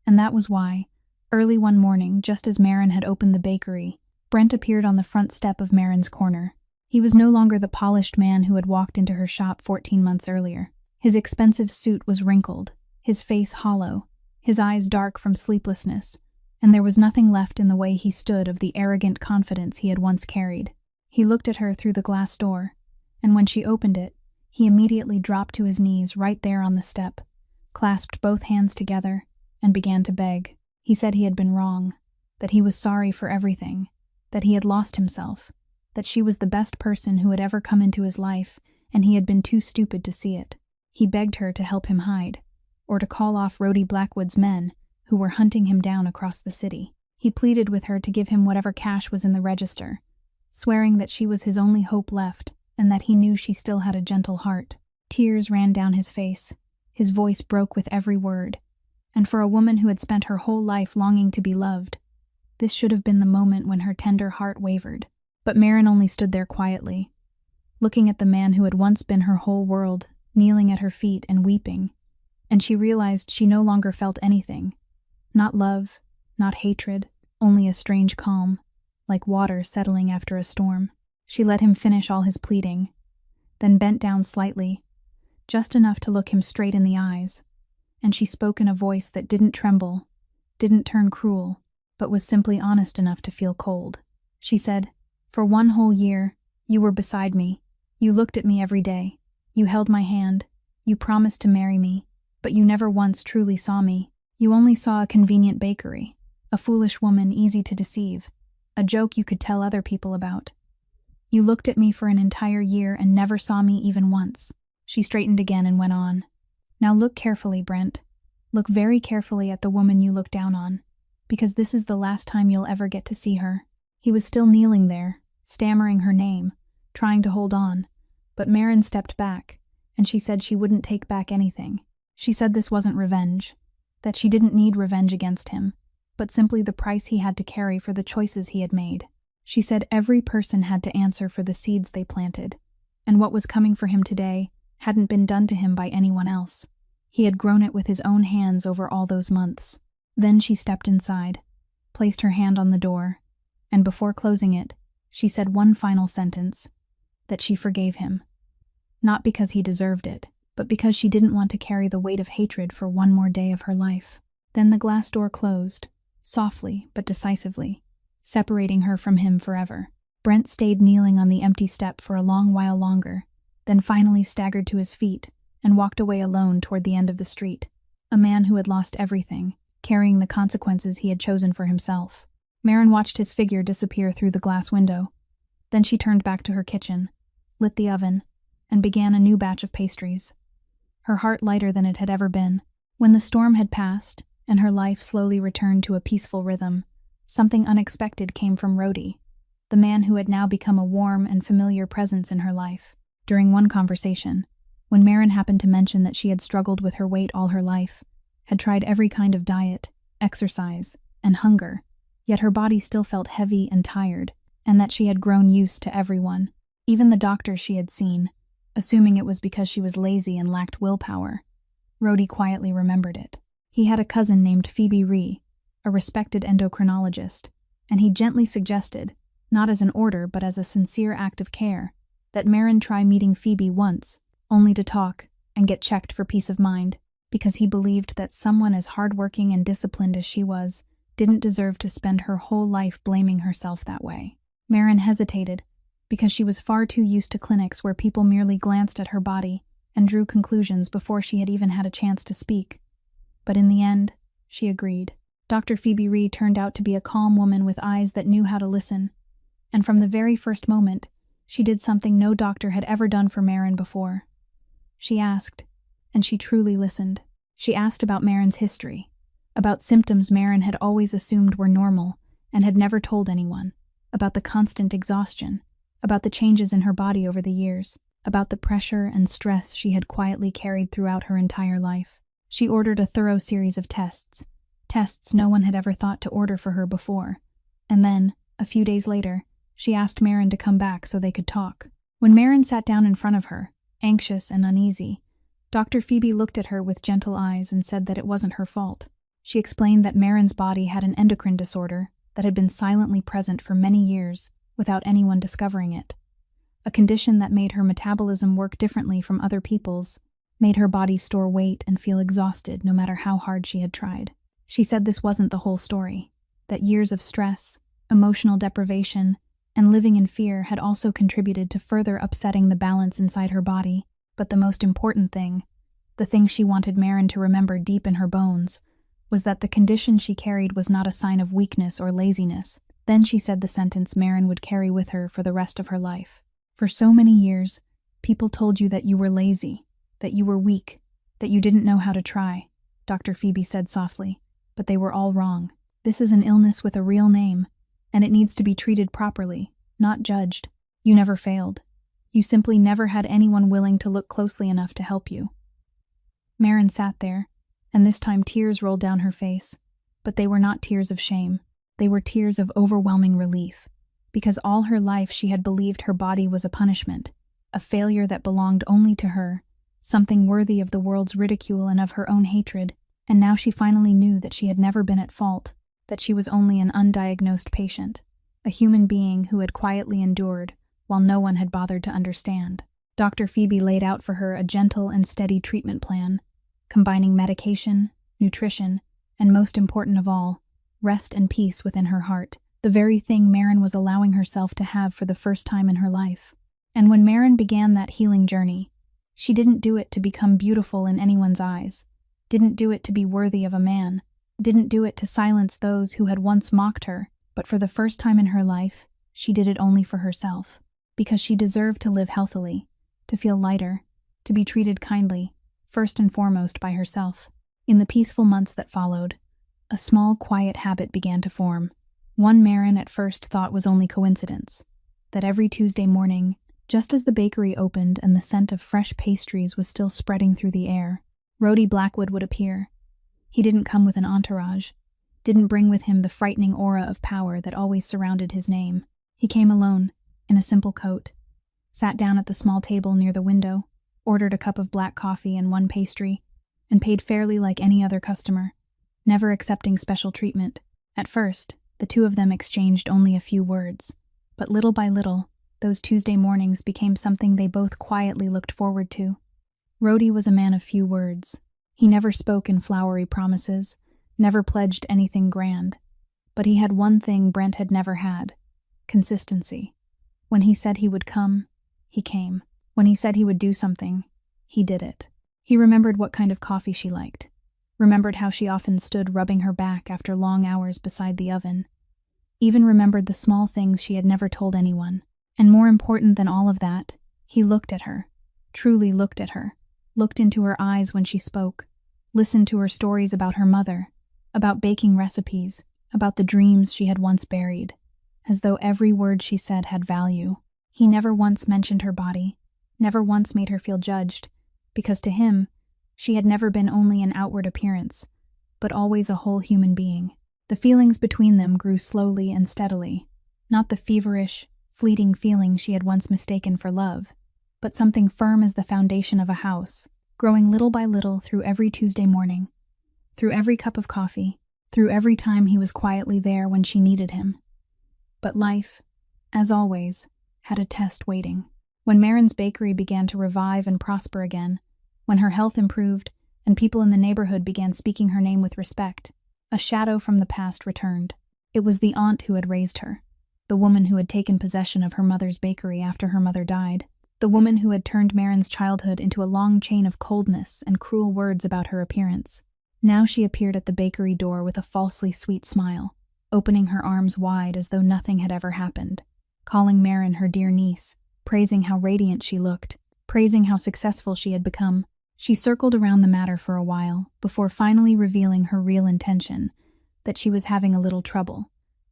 And that was why, early one morning, just as Marin had opened the bakery, Brent appeared on the front step of Marin's corner. He was no longer the polished man who had walked into her shop 14 months earlier. His expensive suit was wrinkled, his face hollow, his eyes dark from sleeplessness, and there was nothing left in the way he stood of the arrogant confidence he had once carried. He looked at her through the glass door, and when she opened it, he immediately dropped to his knees right there on the step, clasped both hands together, and began to beg. He said he had been wrong, that he was sorry for everything, that he had lost himself, that she was the best person who had ever come into his life, and he had been too stupid to see it. He begged her to help him hide, or to call off Rhodey Blackwood's men, who were hunting him down across the city. He pleaded with her to give him whatever cash was in the register, swearing that she was his only hope left, and that he knew she still had a gentle heart. Tears ran down his face, his voice broke with every word, and for a woman who had spent her whole life longing to be loved, this should have been the moment when her tender heart wavered. But Marin only stood there quietly, looking at the man who had once been her whole world, kneeling at her feet and weeping, and she realized she no longer felt anything. Not love, not hatred, only a strange calm, like water settling after a storm. She let him finish all his pleading, then bent down slightly, just enough to look him straight in the eyes, and she spoke in a voice that didn't tremble, didn't turn cruel, but was simply honest enough to feel cold. She said, "For 1 whole year, you were beside me. You looked at me every day. You held my hand. You promised to marry me, but you never once truly saw me. You only saw a convenient bakery, a foolish woman easy to deceive, a joke you could tell other people about. You looked at me for an entire year and never saw me even once." She straightened again and went on. "Now look carefully, Brent. Look very carefully at the woman you look down on, because this is the last time you'll ever get to see her." He was still kneeling there, stammering her name, trying to hold on, but Marin stepped back, and she said she wouldn't take back anything. She said this wasn't revenge, that she didn't need revenge against him, but simply the price he had to carry for the choices he had made. She said every person had to answer for the seeds they planted, and what was coming for him today hadn't been done to him by anyone else. He had grown it with his own hands over all those months. Then she stepped inside, placed her hand on the door, and before closing it, she said one final sentence, that she forgave him. Not because he deserved it, but because she didn't want to carry the weight of hatred for one more day of her life. Then the glass door closed, softly but decisively, separating her from him forever. Brent stayed kneeling on the empty step for a long while longer, then finally staggered to his feet and walked away alone toward the end of the street, a man who had lost everything, carrying the consequences he had chosen for himself. Marin watched his figure disappear through the glass window. Then she turned back to her kitchen, lit the oven, and began a new batch of pastries, her heart lighter than it had ever been. When the storm had passed, and her life slowly returned to a peaceful rhythm, something unexpected came from Rhodey, the man who had now become a warm and familiar presence in her life. During one conversation, When Marin happened to mention that she had struggled with her weight all her life, had tried every kind of diet, exercise, and hunger, yet her body still felt heavy and tired, and that she had grown used to everyone, even the doctors she had seen, assuming it was because she was lazy and lacked willpower. Rhodey quietly remembered it. He had a cousin named Phoebe Ree, a respected endocrinologist, and he gently suggested, not as an order but as a sincere act of care, that Marin try meeting Phoebe once, only to talk and get checked for peace of mind, because he believed that someone as hardworking and disciplined as she was didn't deserve to spend her whole life blaming herself that way. Marin hesitated, because she was far too used to clinics where people merely glanced at her body and drew conclusions before she had even had a chance to speak. But in the end, she agreed. Dr. Phoebe Ree turned out to be a calm woman with eyes that knew how to listen, and from the very first moment, she did something no doctor had ever done for Marin before. She asked, and she truly listened. She asked about Marin's history, about symptoms Marin had always assumed were normal and had never told anyone, about the constant exhaustion, about the changes in her body over the years, about the pressure and stress she had quietly carried throughout her entire life. She ordered a thorough series of tests no one had ever thought to order for her before, and then, a few days later, she asked Marin to come back so they could talk. When Marin sat down in front of her, anxious and uneasy, Dr. Phoebe looked at her with gentle eyes and said that it wasn't her fault. She explained that Marin's body had an endocrine disorder that had been silently present for many years without anyone discovering it. A condition that made her metabolism work differently from other people's, made her body store weight and feel exhausted no matter how hard she had tried. She said this wasn't the whole story, that years of stress, emotional deprivation, and living in fear had also contributed to further upsetting the balance inside her body. But the most important thing, the thing she wanted Marin to remember deep in her bones, was that the condition she carried was not a sign of weakness or laziness. Then she said the sentence Marin would carry with her for the rest of her life. For so many years, people told you that you were lazy, that you were weak, that you didn't know how to try, Dr. Phoebe said softly, but they were all wrong. This is an illness with a real name, and it needs to be treated properly, not judged. You never failed. You simply never had anyone willing to look closely enough to help you. Marin sat there, and this time tears rolled down her face, but they were not tears of shame. They were tears of overwhelming relief, because all her life she had believed her body was a punishment, a failure that belonged only to her, something worthy of the world's ridicule and of her own hatred, and now she finally knew that she had never been at fault, that she was only an undiagnosed patient, a human being who had quietly endured while no one had bothered to understand. Dr. Phoebe laid out for her a gentle and steady treatment plan, combining medication, nutrition, and most important of all, rest and peace within her heart, the very thing Marin was allowing herself to have for the first time in her life. And when Marin began that healing journey, she didn't do it to become beautiful in anyone's eyes, didn't do it to be worthy of a man, didn't do it to silence those who had once mocked her, but for the first time in her life, she did it only for herself, because she deserved to live healthily, to feel lighter, to be treated kindly, first and foremost by herself. In the peaceful months that followed, a small, quiet habit began to form, one Marin at first thought was only coincidence, that every Tuesday morning, just as the bakery opened and the scent of fresh pastries was still spreading through the air, Rhodey Blackwood would appear. He didn't come with an entourage, didn't bring with him the frightening aura of power that always surrounded his name. He came alone, in a simple coat, sat down at the small table near the window, ordered a cup of black coffee and one pastry, and paid fairly like any other customer, never accepting special treatment. At first, the two of them exchanged only a few words, but little by little, those Tuesday mornings became something they both quietly looked forward to. Rhodey was a man of few words. He never spoke in flowery promises, never pledged anything grand, but he had one thing Brent had never had: consistency. When he said he would come, he came. When he said he would do something, he did it. He remembered what kind of coffee she liked, remembered how she often stood rubbing her back after long hours beside the oven, even remembered the small things she had never told anyone. And more important than all of that, he looked at her, truly looked at her, looked into her eyes when she spoke, listened to her stories about her mother, about baking recipes, about the dreams she had once buried, as though every word she said had value. He never once mentioned her body, never once made her feel judged, because to him, she had never been only an outward appearance, but always a whole human being. The feelings between them grew slowly and steadily, not the feverish, fleeting feeling she had once mistaken for love, but something firm as the foundation of a house, growing little by little through every Tuesday morning, through every cup of coffee, through every time he was quietly there when she needed him. But life, as always, had a test waiting. When Marin's bakery began to revive and prosper again, when her health improved and people in the neighborhood began speaking her name with respect, a shadow from the past returned. It was the aunt who had raised her, the woman who had taken possession of her mother's bakery after her mother died, the woman who had turned Marin's childhood into a long chain of coldness and cruel words about her appearance. Now she appeared at the bakery door with a falsely sweet smile, opening her arms wide as though nothing had ever happened, calling Marin her dear niece, praising how radiant she looked, praising how successful she had become. She circled around the matter for a while, before finally revealing her real intention, that she was having a little trouble,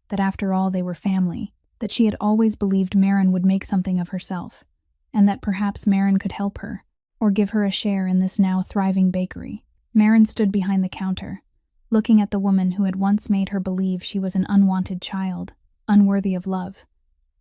that after all they were family, that she had always believed Marin would make something of herself, and that perhaps Marin could help her, or give her a share in this now thriving bakery. Marin stood behind the counter, looking at the woman who had once made her believe she was an unwanted child, unworthy of love,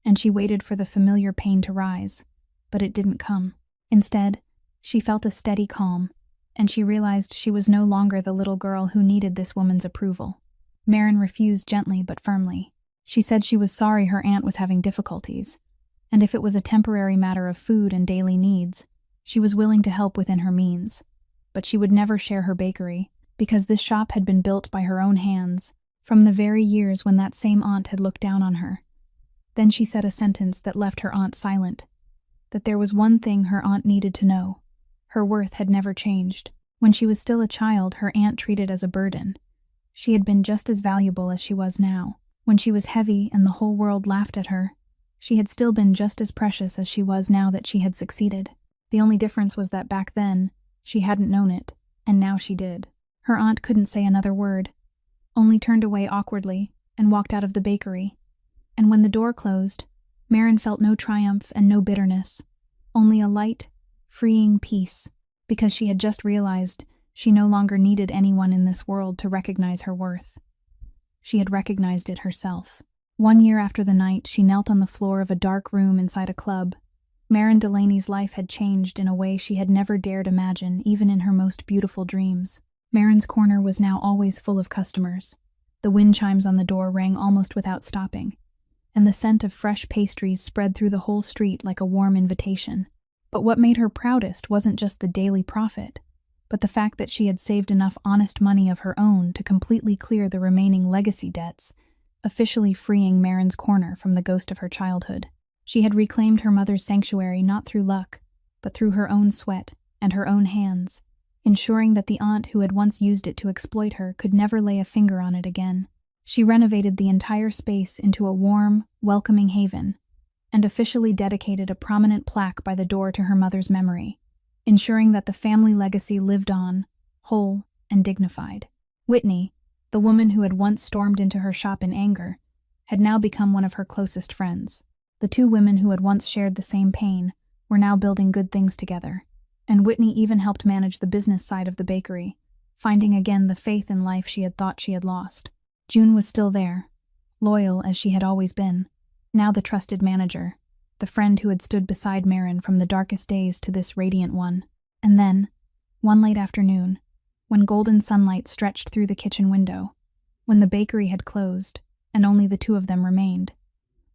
and she waited for the familiar pain to rise, but it didn't come. Instead, she felt a steady calm, and she realized she was no longer the little girl who needed this woman's approval. Marin refused gently but firmly. She said she was sorry her aunt was having difficulties, and if it was a temporary matter of food and daily needs, she was willing to help within her means. But she would never share her bakery, because this shop had been built by her own hands, from the very years when that same aunt had looked down on her. Then she said a sentence that left her aunt silent, that there was one thing her aunt needed to know. Her worth had never changed. When she was still a child, her aunt treated as a burden. She had been just as valuable as she was now. When she was heavy and the whole world laughed at her, she had still been just as precious as she was now that she had succeeded. The only difference was that back then, she hadn't known it, and now she did. Her aunt couldn't say another word, only turned away awkwardly and walked out of the bakery. And when the door closed, Marin felt no triumph and no bitterness, only a light, freeing peace, because she had just realized she no longer needed anyone in this world to recognize her worth. She had recognized it herself. 1 year after the night, she knelt on the floor of a dark room inside a club. Marin Delaney's life had changed in a way she had never dared imagine, even in her most beautiful dreams. Marin's corner was now always full of customers. The wind chimes on the door rang almost without stopping, and the scent of fresh pastries spread through the whole street like a warm invitation. But what made her proudest wasn't just the daily profit, but the fact that she had saved enough honest money of her own to completely clear the remaining legacy debts, officially freeing Marin's corner from the ghost of her childhood. She had reclaimed her mother's sanctuary not through luck, but through her own sweat and her own hands, ensuring that the aunt who had once used it to exploit her could never lay a finger on it again. She renovated the entire space into a warm, welcoming haven, and officially dedicated a prominent plaque by the door to her mother's memory, ensuring that the family legacy lived on, whole and dignified. Whitney, the woman who had once stormed into her shop in anger, had now become one of her closest friends. The two women who had once shared the same pain were now building good things together, and Whitney even helped manage the business side of the bakery, finding again the faith in life she had thought she had lost. June was still there, loyal as she had always been, now the trusted manager, the friend who had stood beside Marin from the darkest days to this radiant one. And then, one late afternoon, when golden sunlight stretched through the kitchen window, when the bakery had closed and only the two of them remained,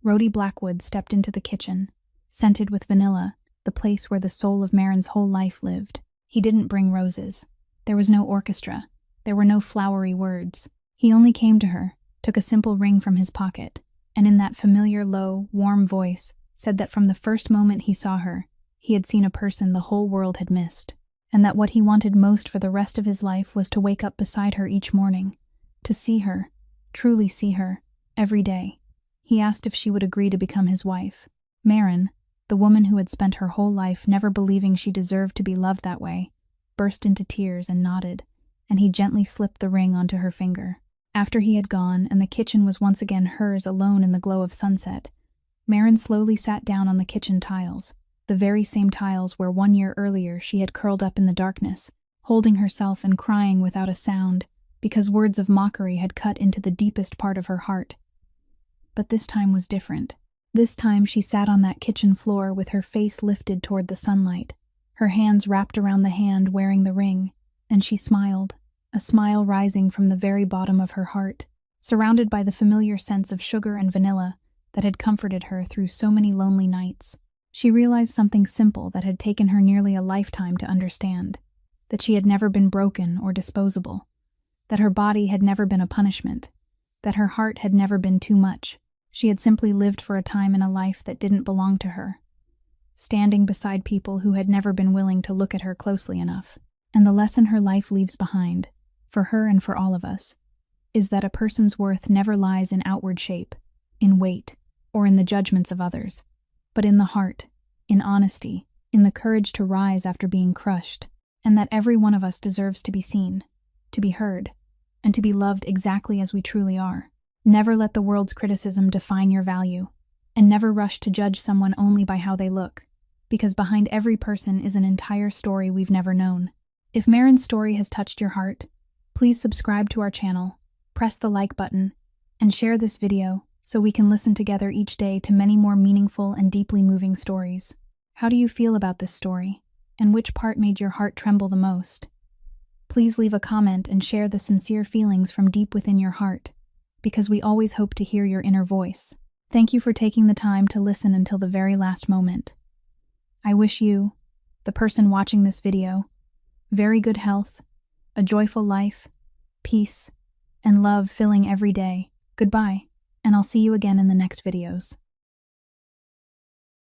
Rhodey Blackwood stepped into the kitchen, scented with vanilla, the place where the soul of Marin's whole life lived. He didn't bring roses. There was no orchestra. There were no flowery words. He only came to her, took a simple ring from his pocket, and in that familiar, low, warm voice, said that from the first moment he saw her, he had seen a person the whole world had missed, and that what he wanted most for the rest of his life was to wake up beside her each morning, to see her, truly see her, every day. He asked if she would agree to become his wife. Marin, the woman who had spent her whole life never believing she deserved to be loved that way, burst into tears and nodded, and he gently slipped the ring onto her finger. After he had gone and the kitchen was once again hers alone in the glow of sunset, Marin slowly sat down on the kitchen tiles, the very same tiles where 1 year earlier she had curled up in the darkness, holding herself and crying without a sound because words of mockery had cut into the deepest part of her heart. But this time was different. This time she sat on that kitchen floor with her face lifted toward the sunlight, her hands wrapped around the hand wearing the ring, and she smiled, a smile rising from the very bottom of her heart, surrounded by the familiar sense of sugar and vanilla that had comforted her through so many lonely nights. She realized something simple that had taken her nearly a lifetime to understand, that she had never been broken or disposable, that her body had never been a punishment, that her heart had never been too much. She had simply lived for a time in a life that didn't belong to her, standing beside people who had never been willing to look at her closely enough. And the lesson her life leaves behind, for her and for all of us, is that a person's worth never lies in outward shape, in weight, or in the judgments of others, but in the heart, in honesty, in the courage to rise after being crushed, and that every one of us deserves to be seen, to be heard, and to be loved exactly as we truly are. Never let the world's criticism define your value, and never rush to judge someone only by how they look, because behind every person is an entire story we've never known. If Marin's story has touched your heart, please subscribe to our channel, press the like button, and share this video so we can listen together each day to many more meaningful and deeply moving stories. How do you feel about this story, and which part made your heart tremble the most? Please leave a comment and share the sincere feelings from deep within your heart, because we always hope to hear your inner voice. Thank you for taking the time to listen until the very last moment. I wish you, the person watching this video, very good health, a joyful life, peace, and love filling every day. Goodbye, and I'll see you again in the next videos.